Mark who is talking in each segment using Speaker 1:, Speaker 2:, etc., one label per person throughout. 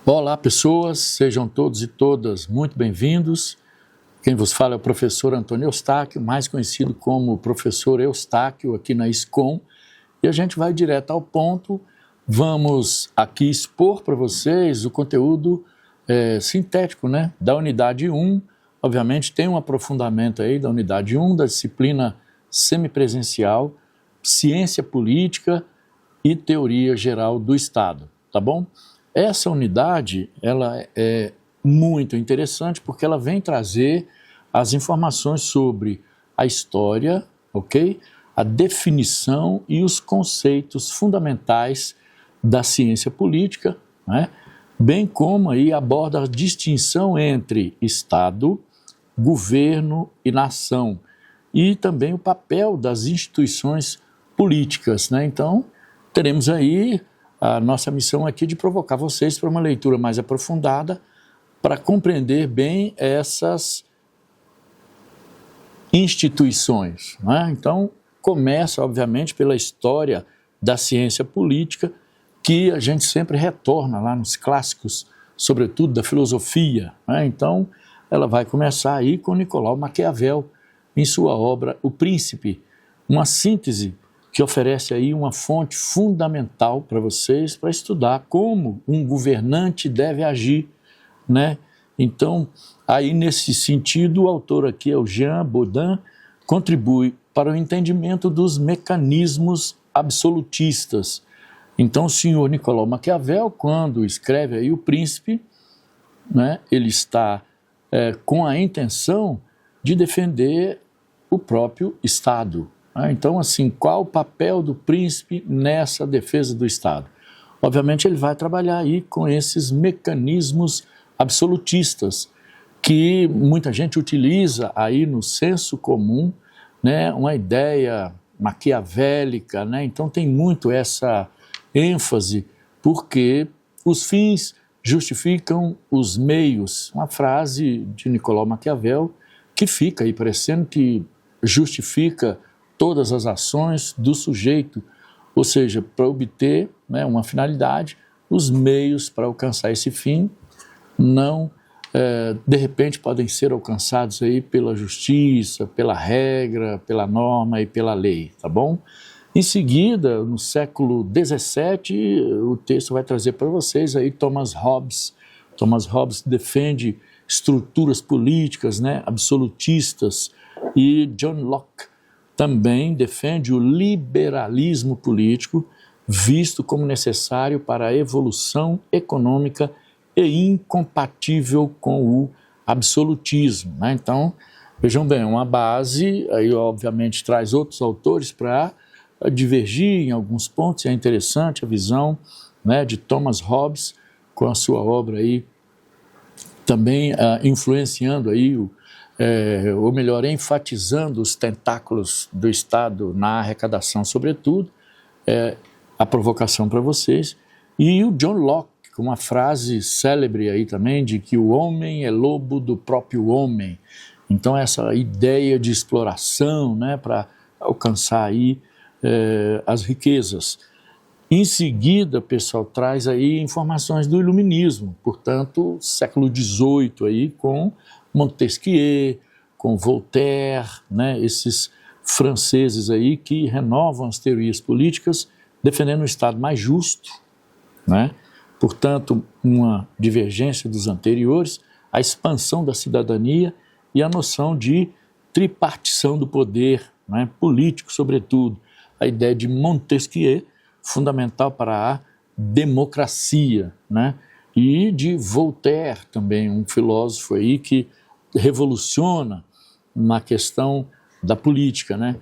Speaker 1: Olá, pessoas, sejam todos e todas muito bem-vindos. Quem vos fala é o professor Antônio Eustáquio, mais conhecido como professor Eustáquio aqui na ISCOM, e a gente vai direto ao ponto. Vamos aqui expor para vocês o conteúdo sintético, da unidade 1. Obviamente tem um aprofundamento aí da unidade 1, da disciplina semipresencial, ciência política e teoria geral do Estado, tá bom? Essa unidade, ela é muito interessante porque ela vem trazer as informações sobre a história, ok? A definição e os conceitos fundamentais da ciência política, né? Bem como aí aborda a distinção entre Estado, governo e nação, e também o papel das instituições políticas, né? Então, teremos aí a nossa missão aqui de provocar vocês para uma leitura mais aprofundada, para compreender bem essas instituições, né? Então, começa, obviamente, pela história da ciência política, que a gente sempre retorna lá nos clássicos, sobretudo da filosofia, né? Então, ela vai começar aí com Nicolau Maquiavel, em sua obra O Príncipe, uma síntese que oferece aí uma fonte fundamental para vocês, para estudar como um governante deve agir, né? Então, aí nesse sentido, o autor aqui é o Jean Bodin, contribui para o entendimento dos mecanismos absolutistas. Então, o senhor Nicolau Maquiavel, quando escreve aí O Príncipe, né, ele está com a intenção de defender o próprio Estado. Então, assim, qual o papel do príncipe nessa defesa do Estado? Obviamente, ele vai trabalhar aí com esses mecanismos absolutistas, que muita gente utiliza aí no senso comum, né, uma ideia maquiavélica, né? Então tem muito essa ênfase, porque os fins justificam os meios. Uma frase de Nicolau Maquiavel que fica aí parecendo que justifica todas as ações do sujeito, ou seja, para obter, né, uma finalidade, os meios para alcançar esse fim não, de repente, podem ser alcançados aí pela justiça, pela regra, pela norma e pela lei, tá bom? Em seguida, no século XVII, o texto vai trazer para vocês aí Thomas Hobbes. Thomas Hobbes defende estruturas políticas, né, absolutistas, e John Locke também defende o liberalismo político, visto como necessário para a evolução econômica e incompatível com o absolutismo, né? Então, vejam bem, uma base, aí obviamente traz outros autores para divergir em alguns pontos, e é interessante a visão, né, de Thomas Hobbes, com a sua obra aí, também influenciando aí ou melhor, enfatizando os tentáculos do Estado na arrecadação, sobretudo, a provocação para vocês. E o John Locke, com uma frase célebre aí também, de que o homem é lobo do próprio homem. Então, essa ideia de exploração, né, para alcançar aí as riquezas. Em seguida, o pessoal traz aí informações do iluminismo, portanto, século XVIII aí, com Montesquieu, com Voltaire, né, esses franceses aí que renovam as teorias políticas, defendendo um Estado mais justo, né? Portanto, uma divergência dos anteriores, a expansão da cidadania e a noção de tripartição do poder, né, político, sobretudo, a ideia de Montesquieu, fundamental para a democracia, né? E de Voltaire também, um filósofo aí que revoluciona na questão da política, né?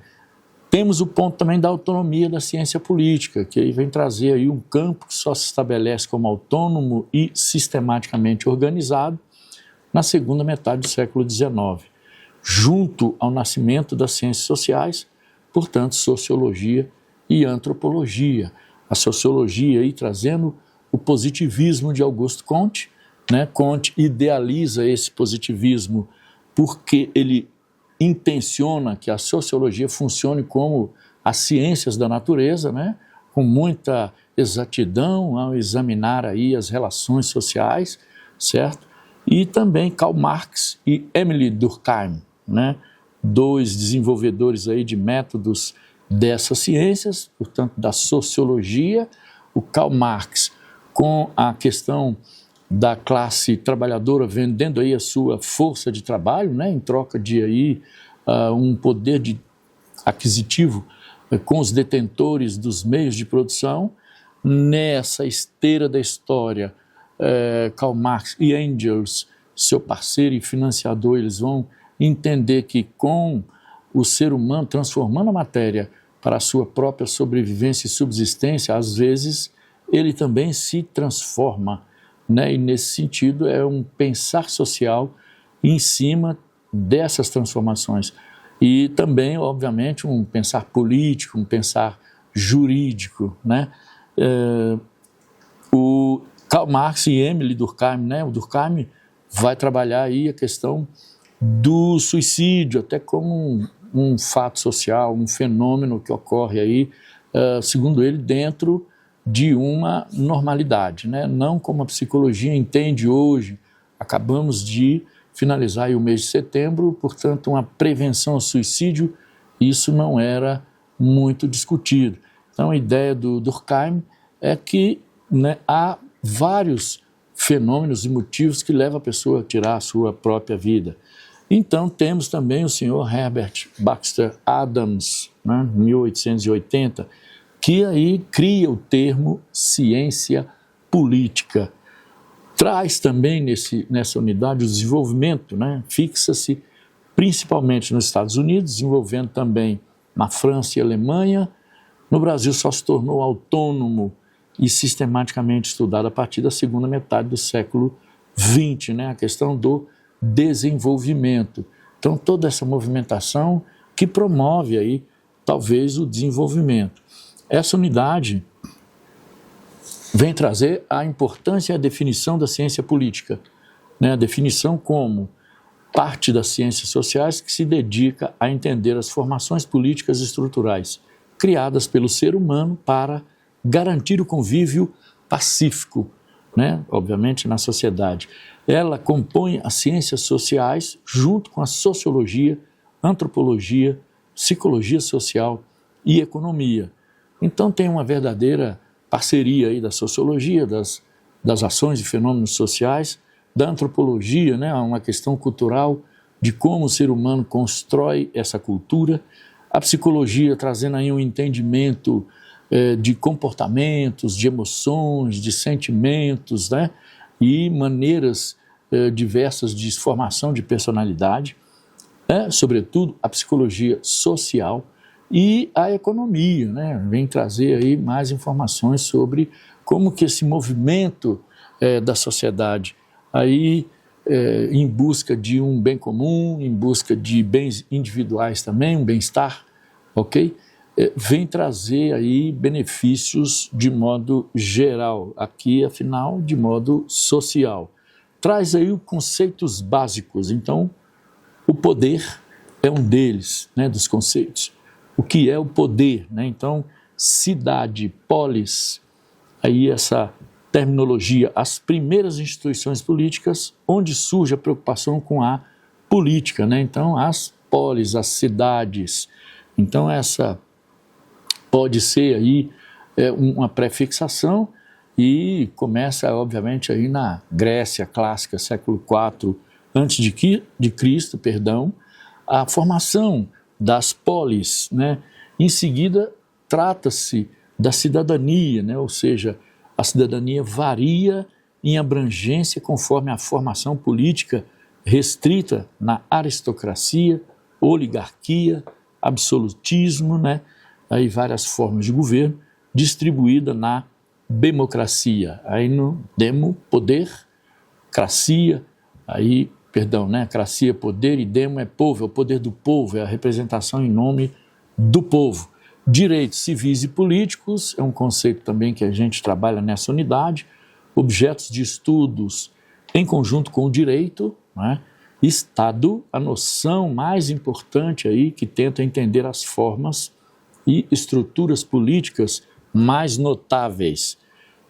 Speaker 1: Temos o ponto também da autonomia da ciência política, que aí vem trazer aí um campo que só se estabelece como autônomo e sistematicamente organizado na segunda metade do século XIX, junto ao nascimento das ciências sociais, portanto, sociologia e antropologia. A sociologia aí trazendo o positivismo de Auguste Comte, né? Comte idealiza esse positivismo porque ele intenciona que a sociologia funcione como as ciências da natureza, né? Com muita exatidão ao examinar aí as relações sociais, certo? E também Karl Marx e Émile Durkheim, né? Dois desenvolvedores aí de métodos dessas ciências, portanto, da sociologia. O Karl Marx com a questão da classe trabalhadora vendendo aí a sua força de trabalho, né, em troca de aí, um poder aquisitivo com os detentores dos meios de produção. Nessa esteira da história, Karl Marx e Engels, seu parceiro e financiador, eles vão entender que com o ser humano transformando a matéria para a sua própria sobrevivência e subsistência, às vezes ele também se transforma, né? E nesse sentido é um pensar social em cima dessas transformações. E também, obviamente, um pensar político, um pensar jurídico, né? O Karl Marx e Émile Durkheim, né? O Durkheim vai trabalhar aí a questão do suicídio, até como um fato social, um fenômeno que ocorre aí, segundo ele, dentro de uma normalidade, né? Não como a psicologia entende hoje. Acabamos de finalizar aí o mês de setembro, portanto, uma prevenção ao suicídio, isso não era muito discutido. Então, a ideia do Durkheim é que, né, há vários fenômenos e motivos que levam a pessoa a tirar a sua própria vida. Então, temos também o senhor Herbert Baxter Adams, né, 1880, que aí cria o termo ciência política. Traz também nessa unidade o desenvolvimento, né, fixa-se principalmente nos Estados Unidos, desenvolvendo também na França e Alemanha. No Brasil só se tornou autônomo e sistematicamente estudado a partir da segunda metade do século XX, né, a questão do desenvolvimento. Então, toda essa movimentação que promove aí, talvez, o desenvolvimento. Essa unidade vem trazer a importância e a definição da ciência política, né? A definição como parte das ciências sociais que se dedica a entender as formações políticas estruturais criadas pelo ser humano para garantir o convívio pacífico, né? Obviamente, na sociedade. Ela compõe as ciências sociais junto com a sociologia, antropologia, psicologia social e economia. Então tem uma verdadeira parceria aí da sociologia, das ações e fenômenos sociais, da antropologia, né, uma questão cultural de como o ser humano constrói essa cultura, a psicologia trazendo aí um entendimento de comportamentos, de emoções, de sentimentos, né, e maneiras diversas de formação de personalidade, né, sobretudo a psicologia social e a economia, né, vem trazer aí mais informações sobre como que esse movimento da sociedade aí em busca de um bem comum, em busca de bens individuais também, um bem-estar, ok? Vem trazer aí benefícios de modo geral, aqui afinal de modo social. Traz aí os conceitos básicos, então o poder é um deles, né, dos conceitos. O que é o poder, né? Então, cidade, polis, aí essa terminologia, as primeiras instituições políticas onde surge a preocupação com a política, né? Então, as polis, as cidades. Então, essa pode ser aí uma prefixação e começa, obviamente, aí na Grécia clássica, século IV a.C., a formação das polis, né? Em seguida, trata-se da cidadania, né? Ou seja, a cidadania varia em abrangência conforme a formação política restrita na aristocracia, oligarquia, absolutismo, né? Aí várias formas de governo, distribuída na democracia. Aí no demo, poder, cracia, aí, perdão, né? Cracia, poder, e demo é povo, é o poder do povo, é a representação em nome do povo. Direitos civis e políticos é um conceito também que a gente trabalha nessa unidade, objetos de estudos em conjunto com o direito, né? Estado, a noção mais importante aí que tenta entender as formas e estruturas políticas mais notáveis.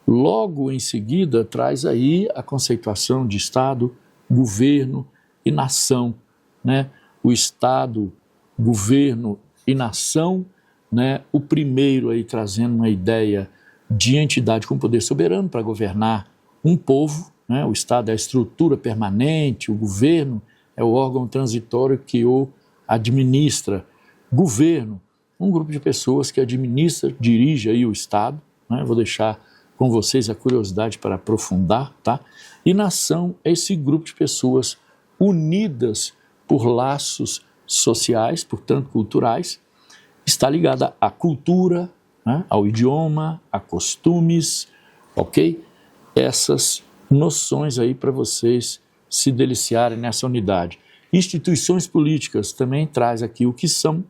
Speaker 1: Logo em seguida, traz aí a conceituação de Estado, governo e nação, né? O Estado, governo e nação, né? O primeiro aí trazendo uma ideia de entidade com poder soberano para governar um povo, né? O Estado é a estrutura permanente, o governo é o órgão transitório que o administra. Governo, um grupo de pessoas que administra, dirige aí o Estado, né? Vou deixar com vocês a curiosidade para aprofundar, tá? E nação é esse grupo de pessoas unidas por laços sociais, portanto culturais, está ligada à cultura, né? Ao idioma, a costumes, ok? Essas noções aí para vocês se deliciarem nessa unidade. Instituições políticas também traz aqui o que são,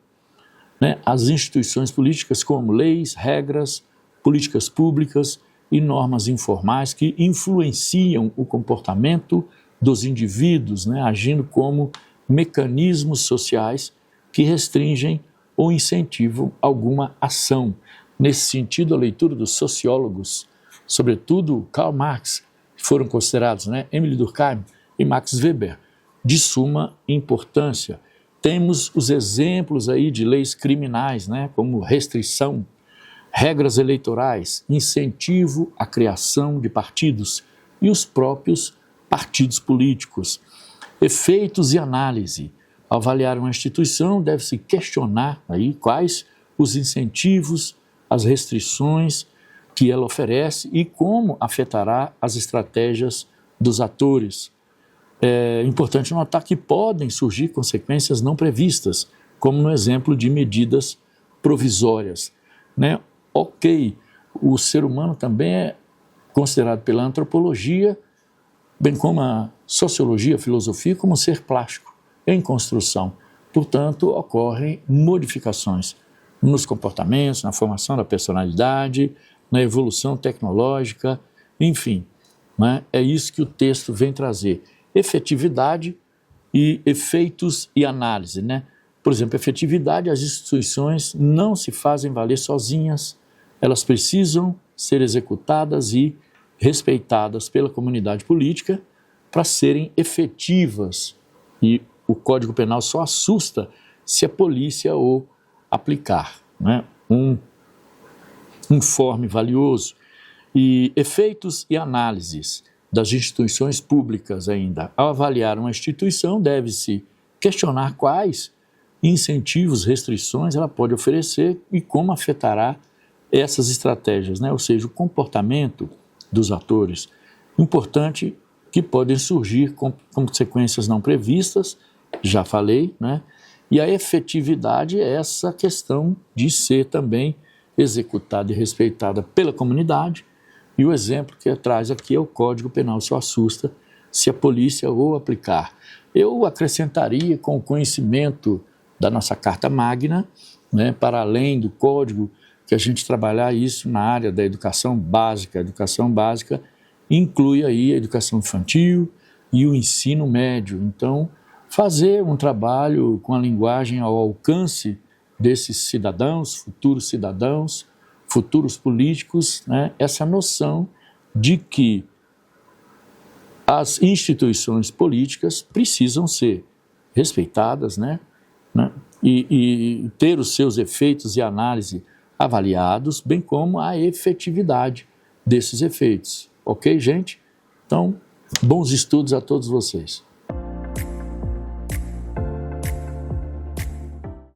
Speaker 1: né? As instituições políticas como leis, regras, políticas públicas e normas informais que influenciam o comportamento dos indivíduos, né, agindo como mecanismos sociais que restringem ou incentivam alguma ação. Nesse sentido, a leitura dos sociólogos, sobretudo Karl Marx, que foram considerados, né, Emile Durkheim e Max Weber, de suma importância. Temos os exemplos aí de leis criminais, né, como restrição, regras eleitorais, incentivo à criação de partidos e os próprios partidos políticos. Efeitos e análise. Ao avaliar uma instituição, deve-se questionar aí quais os incentivos, as restrições que ela oferece e como afetará as estratégias dos atores. É importante notar que podem surgir consequências não previstas, como no exemplo de medidas provisórias, né? Ok, o ser humano também é considerado pela antropologia, bem como a sociologia, a filosofia, como um ser plástico, em construção. Portanto, ocorrem modificações nos comportamentos, na formação da personalidade, na evolução tecnológica, enfim, né? É isso que o texto vem trazer. Efetividade e efeitos e análise, né? Por exemplo, efetividade, as instituições não se fazem valer sozinhas, elas precisam ser executadas e respeitadas pela comunidade política para serem efetivas. E o Código Penal só assusta se a polícia o aplicar, né? Um informe valioso. E efeitos e análises das instituições públicas ainda. Ao avaliar uma instituição, deve-se questionar quais incentivos, restrições ela pode oferecer e como afetará essas estratégias, né? Ou seja, o comportamento dos atores. Importante que podem surgir com consequências não previstas, já falei, né? E a efetividade é essa questão de ser também executada e respeitada pela comunidade. E o exemplo que traz aqui é o Código Penal só assusta se a polícia o aplicar. Eu acrescentaria com o conhecimento da nossa Carta Magna, né, para além do Código, que a gente trabalhar isso na área da educação básica. A educação básica inclui aí a educação infantil e o ensino médio. Então, fazer um trabalho com a linguagem ao alcance desses cidadãos, futuros políticos, né, essa noção de que as instituições políticas precisam ser respeitadas, né, e ter os seus efeitos e análise avaliados, bem como a efetividade desses efeitos. Ok, gente? Então, bons estudos a todos vocês.